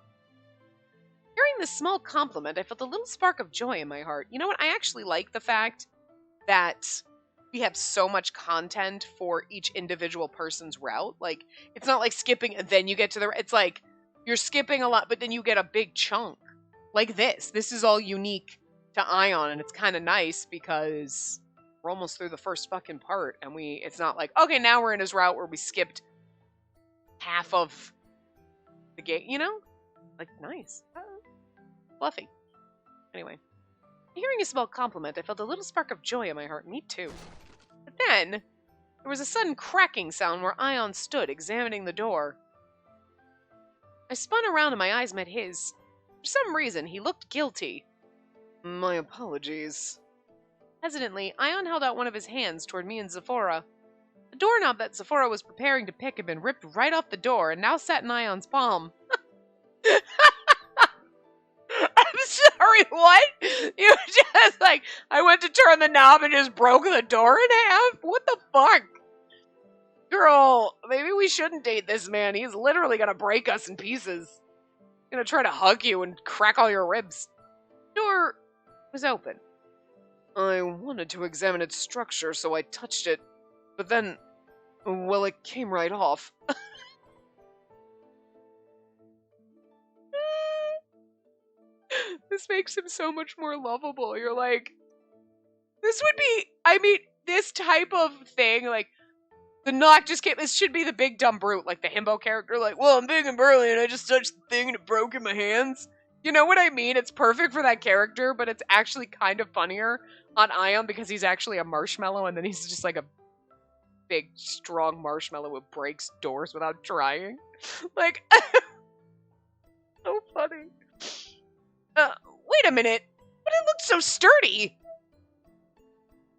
Hearing this small compliment, I felt a little spark of joy in my heart. You know what? I actually like the fact that we have so much content for each individual person's route. Like, it's not like skipping and then you get to the... It's like, you're skipping a lot, but then you get a big chunk. Like this. This is all unique to Ion, and it's kind of nice because we're almost through the first fucking part, and it's not like, okay, now we're in his route where we skipped half of the game, you know? Like, nice. Fluffy. Anyway. Hearing a small compliment, I felt a little spark of joy in my heart. Me too. But then, there was a sudden cracking sound where Ion stood, examining the door. I spun around and my eyes met his. For some reason, he looked guilty. My apologies. Hesitantly, Ion held out one of his hands toward me and Zephora. The doorknob that Zephora was preparing to pick had been ripped right off the door and now sat in Ion's palm. I'm sorry, what? You just, like, I went to turn the knob and just broke the door in half? What the fuck? Girl, maybe we shouldn't date this man. He's literally gonna break us in pieces. He's gonna try to hug you and crack all your ribs. The door was open. I wanted to examine its structure, so I touched it. But then, well, it came right off. This makes him so much more lovable. You're like, this type of thing, like, the knock just came, this should be the big dumb brute, like the himbo character, like, well, I'm big and burly and I just touched the thing and it broke in my hands. You know what I mean? It's perfect for that character, but it's actually kind of funnier on Ion because he's actually a marshmallow and then he's just like a big, strong marshmallow who breaks doors without trying. Like, so funny. Wait a minute. But it looks so sturdy.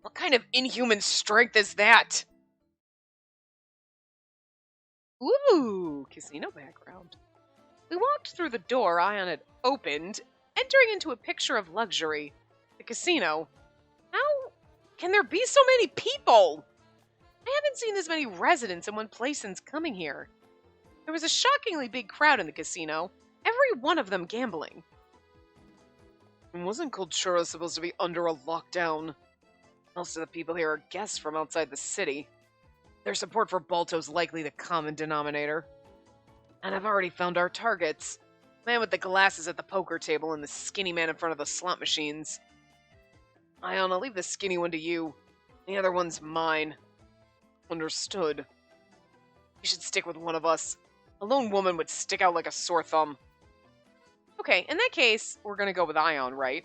What kind of inhuman strength is that? Ooh, casino background. We walked through the door Ion had opened, entering into a picture of luxury. The casino. How can there be so many people? I haven't seen this many residents in one place since coming here. There was a shockingly big crowd in the casino, every one of them gambling. Wasn't Kultura supposed to be under a lockdown? Most of the people here are guests from outside the city. Their support for Balto's likely the common denominator. And I've already found our targets. Man with the glasses at the poker table and the skinny man in front of the slot machines. Ion, I'll leave the skinny one to you. The other one's mine. Understood. You should stick with one of us. A lone woman would stick out like a sore thumb. Okay, in that case, we're gonna go with Ion, right?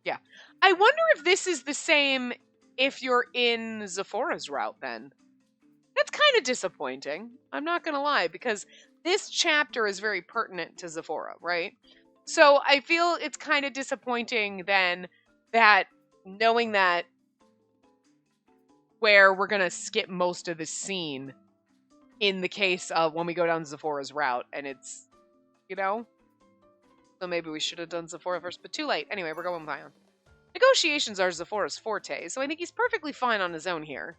Yeah. I wonder if this is the same if you're in Zephora's route, then. That's kind of disappointing. I'm not gonna lie, because this chapter is very pertinent to Zephora, right? So I feel it's kind of disappointing then that knowing that where we're gonna skip most of the scene in the case of when we go down Zephora's route, and it's, you know? So maybe we should have done Zephora first, but too late. Anyway, we're going with Ion. Negotiations are Zephora's forte, so I think he's perfectly fine on his own here.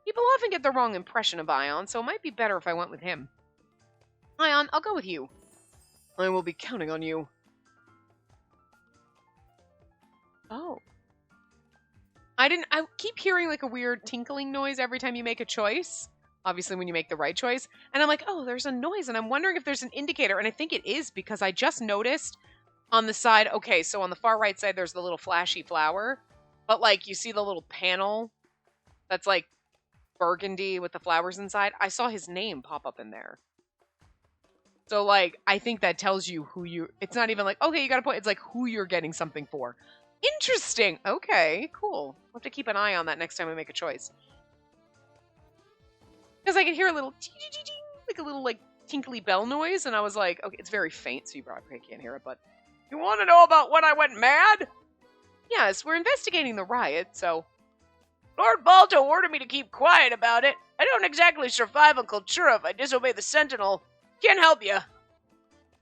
People often get the wrong impression of Ion, so it might be better if I went with him. Ion, I'll go with you. I will be counting on you. Oh. I keep hearing like a weird tinkling noise every time you make a choice. Obviously when you make the right choice. And I'm like, oh, there's a noise, and I'm wondering if there's an indicator, and I think it is because I just noticed on the side, okay, so on the far right side there's the little flashy flower, but like you see the little panel that's like burgundy with the flowers inside. I saw his name pop up in there. So like I think that tells you who you, it's not even like, okay, you got a point, it's like who you're getting something for. Interesting. Okay, cool. We'll have to keep an eye on that next time we make a choice. Because I could hear a little like a little like tinkly bell noise, and I was like, okay, it's very faint, so you probably can't hear it, but You want to know about when I went mad? yes, we're investigating the riot, so Lord Balto ordered me to keep quiet about it. I don't exactly survive on Kultura if I disobey the Sentinel. Can't help you.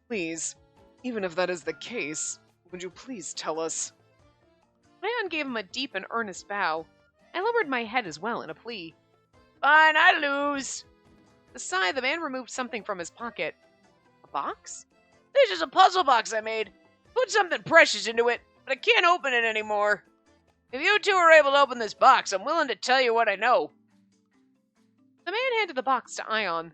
Please, even if that is the case, would you please tell us? Ion gave him a deep and earnest bow. I lowered my head as well in a plea. Fine, I lose. With a sigh, the man removed something from his pocket. A box? This is a puzzle box I made. Put something precious into it, but I can't open it anymore. If you two are able to open this box, I'm willing to tell you what I know. The man handed the box to Ion.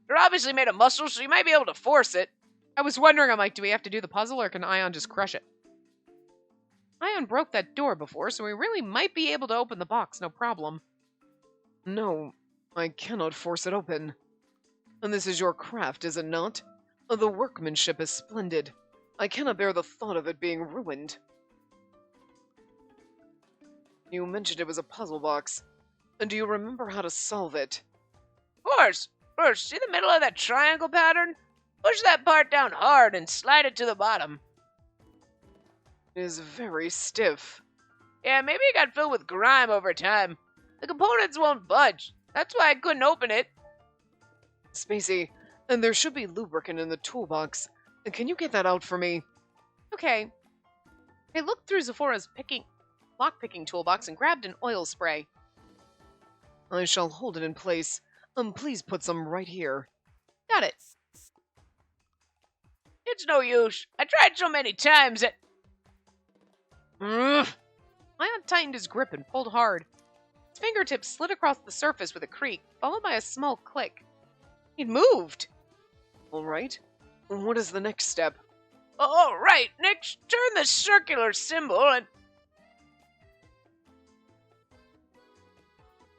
You're obviously made of muscle, so you might be able to force it. I was wondering, I'm like, do we have to do the puzzle, or can Ion just crush it? Ion broke that door before, so we really might be able to open the box, no problem. No, I cannot force it open. And this is your craft, is it not? The workmanship is splendid. I cannot bear the thought of it being ruined. You mentioned it was a puzzle box. And do you remember how to solve it? Of course. First, see the middle of that triangle pattern? Push that part down hard and slide it to the bottom. It is very stiff. Yeah, maybe it got filled with grime over time. The components won't budge. That's why I couldn't open it. Spacey, and there should be lubricant in the toolbox. Can you get that out for me? Okay. I looked through Zephora's lock-picking toolbox and grabbed an oil spray. I shall hold it in place. Please put some right here. Got it. It's no use. I tried so many times that... Ion tightened his grip and pulled hard. His fingertips slid across the surface with a creak, followed by a small click. He'd moved. All right. What is the next step? Oh, right. Next, turn the circular symbol and...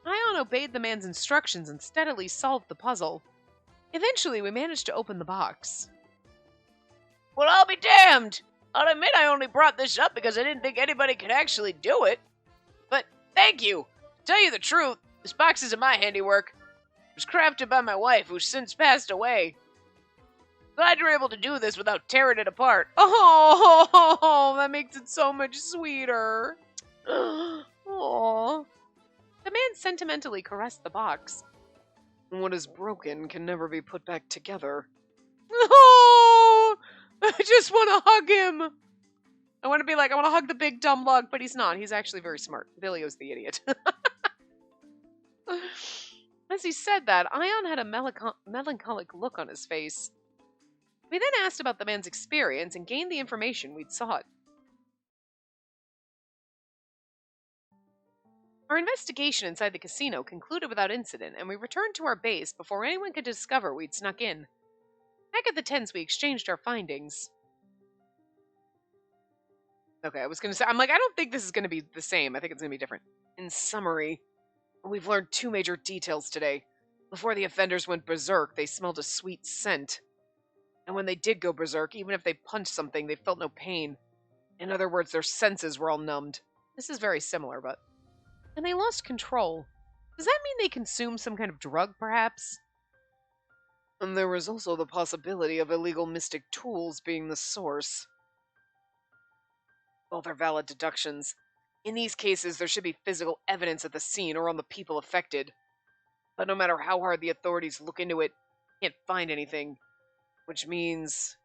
Ion obeyed the man's instructions and steadily solved the puzzle. Eventually, we managed to open the box. Well, I'll be damned! I'll admit I only brought this up because I didn't think anybody could actually do it. But thank you. To tell you the truth, this box isn't my handiwork. It was crafted by my wife, who's since passed away. Glad you're able to do this without tearing it apart. Oh, that makes it so much sweeter. Oh. The man sentimentally caressed the box. What is broken can never be put back together. Oh, I just want to hug him. I want to be like, I want to hug the big dumb lug, but he's not. He's actually very smart. Bilio's the idiot. As he said that, Ion had a melancholic look on his face. We then asked about the man's experience and gained the information we'd sought. Our investigation inside the casino concluded without incident, and we returned to our base before anyone could discover we'd snuck in. Back at the tents, we exchanged our findings. Okay, I was going to say, I'm like, I don't think this is going to be the same. I think it's going to be different. In summary, we've learned two major details today. Before the offenders went berserk, they smelled a sweet scent. And when they did go berserk, even if they punched something, they felt no pain. In other words, their senses were all numbed. This is very similar, but... And they lost control. Does that mean they consumed some kind of drug, perhaps? And there was also the possibility of illegal mystic tools being the source. Both are valid deductions. In these cases, there should be physical evidence at the scene or on the people affected. But no matter how hard the authorities look into it, can't find anything. Which means...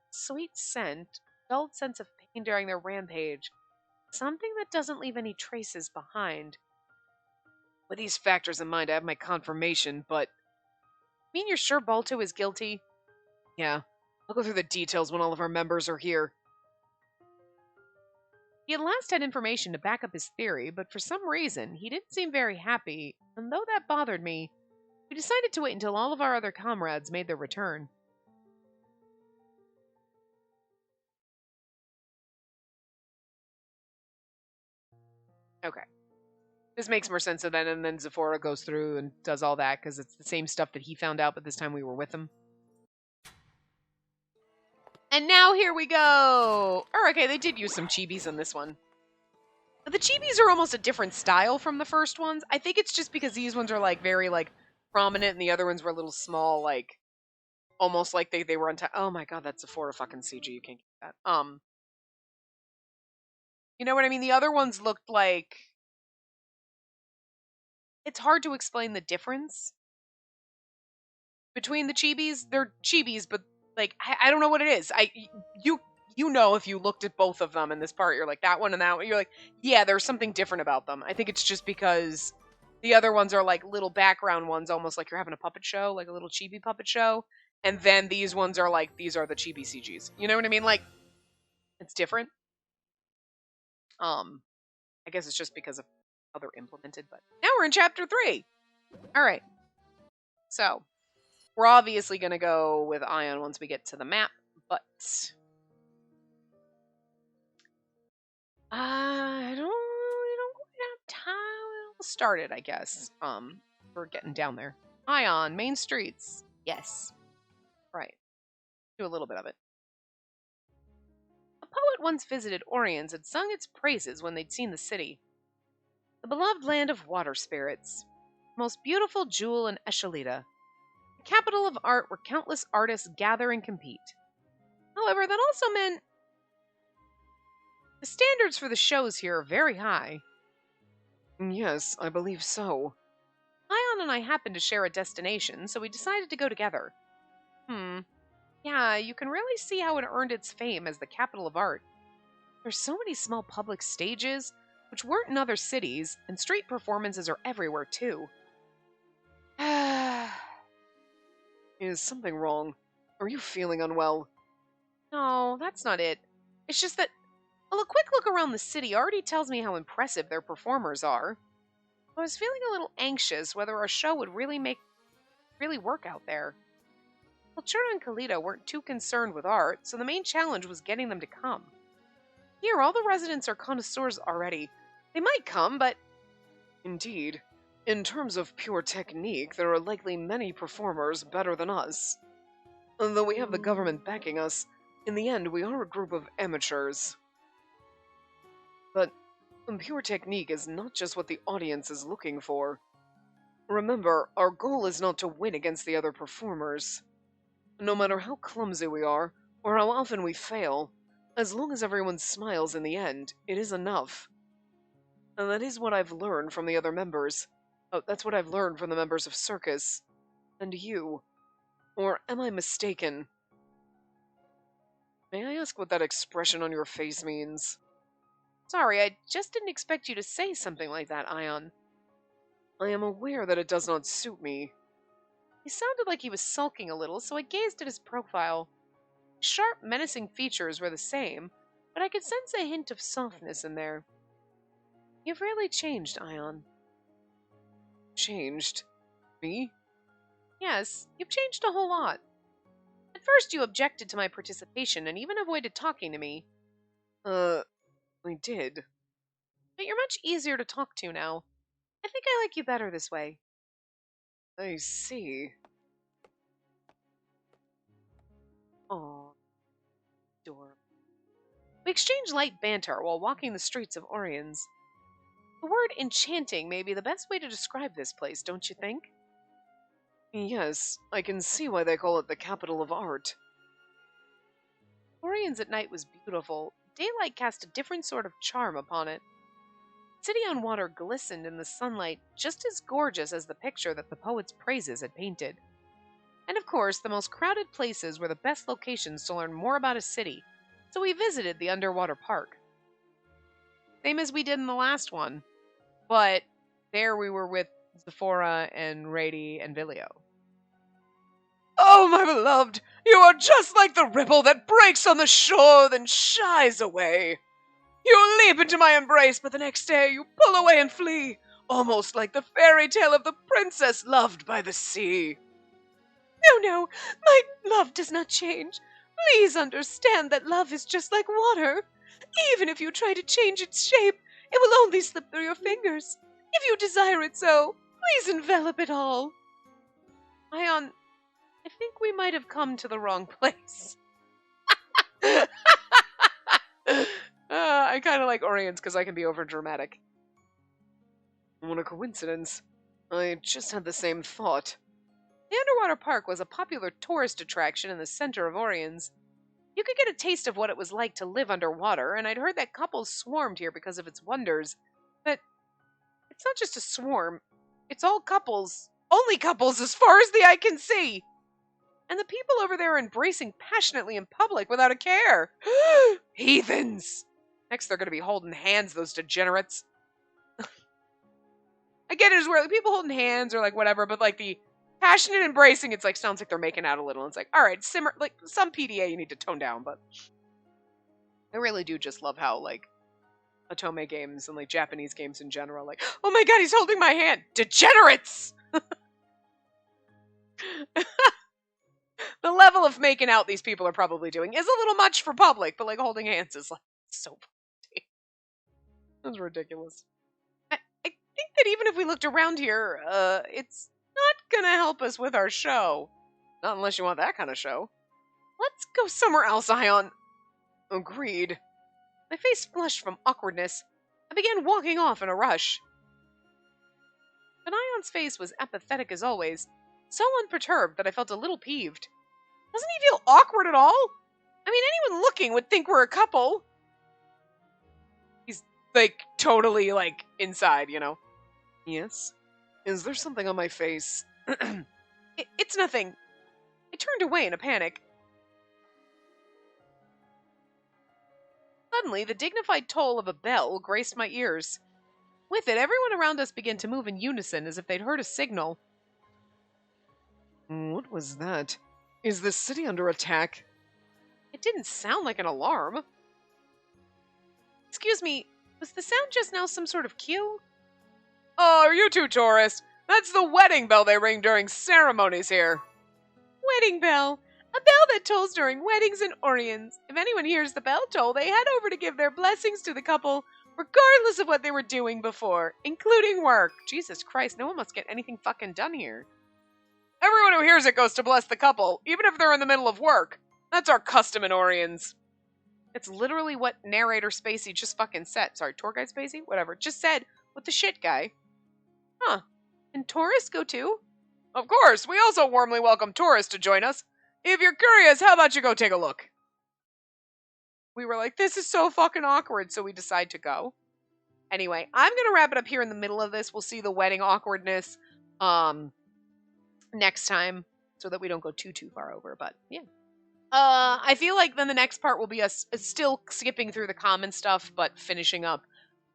Sweet scent, dulled sense of pain during their rampage. Something that doesn't leave any traces behind. With these factors in mind, I have my confirmation, but... Mean you're sure Balto is guilty? Yeah. I'll go through the details when all of our members are here. He had last had information to back up his theory, but for some reason, he didn't seem very happy, and though that bothered me, we decided to wait until all of our other comrades made their return. Okay. This makes more sense then, and then Zephora goes through and does all that, because it's the same stuff that he found out, but this time we were with him. And now here we go! Or, okay, they did use some chibis in this one. But the chibis are almost a different style from the first ones. I think it's just because these ones are, like, very, like, prominent, and the other ones were a little small, like, almost like they were on top. Oh my god, that's Zephora fucking CG, you can't get that. You know what I mean? The other ones looked like... It's hard to explain the difference between the chibis. They're chibis, but like I don't know what it is. You know if you looked at both of them in this part, you're like that one and that one. You're like, yeah, there's something different about them. I think it's just because the other ones are like little background ones, almost like you're having a puppet show, like a little chibi puppet show, and then these ones are like these are the chibi CGs. You know what I mean? Like it's different. I guess it's just because of how they're implemented. But now we're in chapter 3. All right. So we're obviously going to go with Ion once we get to the map, but I don't quite have time. We'll start it, I guess. We're getting down there. Ion, main streets. Yes. Right. Do a little bit of it. A poet once visited Oriens had sung its praises when they'd seen the city. The beloved land of water spirits. Most beautiful jewel in Eshelita. The capital of art where countless artists gather and compete. However, that also meant the standards for the shows here are very high. Yes, I believe so. Ion and I happened to share a destination, so we decided to go together. Yeah, you can really see how it earned its fame as the capital of art. There's so many small public stages, which weren't in other cities, and street performances are everywhere too. Is something wrong? Are you feeling unwell? No, that's not it. It's just that, well, a quick look around the city already tells me how impressive their performers are. I was feeling a little anxious whether our show would really work out there. Kultura and Kalita weren't too concerned with art, so the main challenge was getting them to come. Here, all the residents are connoisseurs already. They might come, but... Indeed. In terms of pure technique, there are likely many performers better than us. Though we have the government backing us, in the end we are a group of amateurs. But pure technique is not just what the audience is looking for. Remember, our goal is not to win against the other performers. No matter how clumsy we are, or how often we fail, as long as everyone smiles in the end, it is enough. And that is what I've learned from the other members. That's what I've learned from the members of Circus. And you. Or am I mistaken? May I ask what that expression on your face means? Sorry, I just didn't expect you to say something like that, Ion. I am aware that it does not suit me. He sounded like he was sulking a little, so I gazed at his profile. His sharp, menacing features were the same, but I could sense a hint of softness in there. You've really changed, Ion. Changed? Me? Yes, you've changed a whole lot. At first you objected to my participation and even avoided talking to me. I did. But you're much easier to talk to now. I think I like you better this way. I see. Aw, adorable. We exchange light banter while walking the streets of Oriens. The word enchanting may be the best way to describe this place, don't you think? Yes, I can see why they call it the capital of art. Oriens at night was beautiful. Daylight cast a different sort of charm upon it. The city on water glistened in the sunlight, just as gorgeous as the picture that the poet's praises had painted. And of course, the most crowded places were the best locations to learn more about a city, so we visited the underwater park. Same as we did in the last one, but there we were with Zephora and Rady and Vilio. Oh, my beloved, you are just like the ripple that breaks on the shore, then shies away. You leap into my embrace, but the next day you pull away and flee, almost like the fairy tale of the princess loved by the sea. No, my love does not change. Please understand that love is just like water. Even if you try to change its shape, it will only slip through your fingers. If you desire it so, please envelop it all. Ion, I think we might have come to the wrong place. I kind of like Oriens because I can be overdramatic. What a coincidence. I just had the same thought. The underwater park was a popular tourist attraction in the center of Oriens. You could get a taste of what it was like to live underwater, and I'd heard that couples swarmed here because of its wonders. But it's not just a swarm, it's all couples. Only couples as far as the eye can see. And the people over there are embracing passionately in public without a care. Heathens! Next they're going to be holding hands, those degenerates. I get it as where people holding hands or like whatever, but like the passionate embracing, it's like sounds like they're making out a little. It's like, all right, simmer. Like some PDA you need to tone down, but I really do just love how like Otome games and like Japanese games in general, like, oh my god, he's holding my hand, degenerates. The level of making out these people are probably doing is a little much for public, but like holding hands is like so funny. That's ridiculous. I think that even if we looked around here, it's not gonna help us with our show. Not unless you want that kind of show. Let's go somewhere else, Ion. Agreed. My face flushed from awkwardness. I began walking off in a rush. But Ion's face was apathetic as always, so unperturbed that I felt a little peeved. Doesn't he feel awkward at all? I mean, anyone looking would think we're a couple. He's, like, totally, like, inside, you know? Yes? Is there something on my face? It's nothing. I turned away in a panic. Suddenly, the dignified toll of a bell graced my ears. With it, everyone around us began to move in unison as if they'd heard a signal. What was that? Is the city under attack? It didn't sound like an alarm. Excuse me, was the sound just now some sort of cue? Oh, you two tourists! That's the wedding bell they ring during ceremonies here. Wedding bell. A bell that tolls during weddings in Oriens. If anyone hears the bell toll, they head over to give their blessings to the couple, regardless of what they were doing before, including work. Jesus Christ, no one must get anything fucking done here. Everyone who hears it goes to bless the couple, even if they're in the middle of work. That's our custom in Oriens. It's literally what narrator Spacey just fucking said. Sorry, tour guide Spacey? Whatever. Just said, what the shit, guy? Huh. And tourists go too? Of course, we also warmly welcome tourists to join us. If you're curious, how about you go take a look? We were like, this is so fucking awkward, so we decide to go. Anyway, I'm gonna wrap it up here in the middle of this. We'll see the wedding awkwardness next time, so that we don't go too far over, but yeah. I feel like then the next part will be us still skipping through the common stuff, but finishing up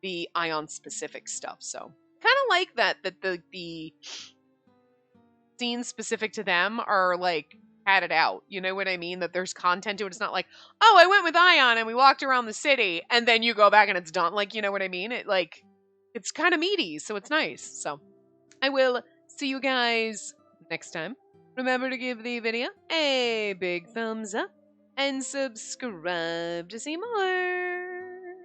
the Ion specific stuff. So kind of like that the scenes specific to them are like padded out. You know what I mean? That there's content to it. It's not like, oh, I went with Ion and we walked around the city, and then you go back and it's done. Like, you know what I mean? It's kind of meaty, so it's nice. So I will see you guys next time. Remember to give the video a big thumbs up and subscribe to see more.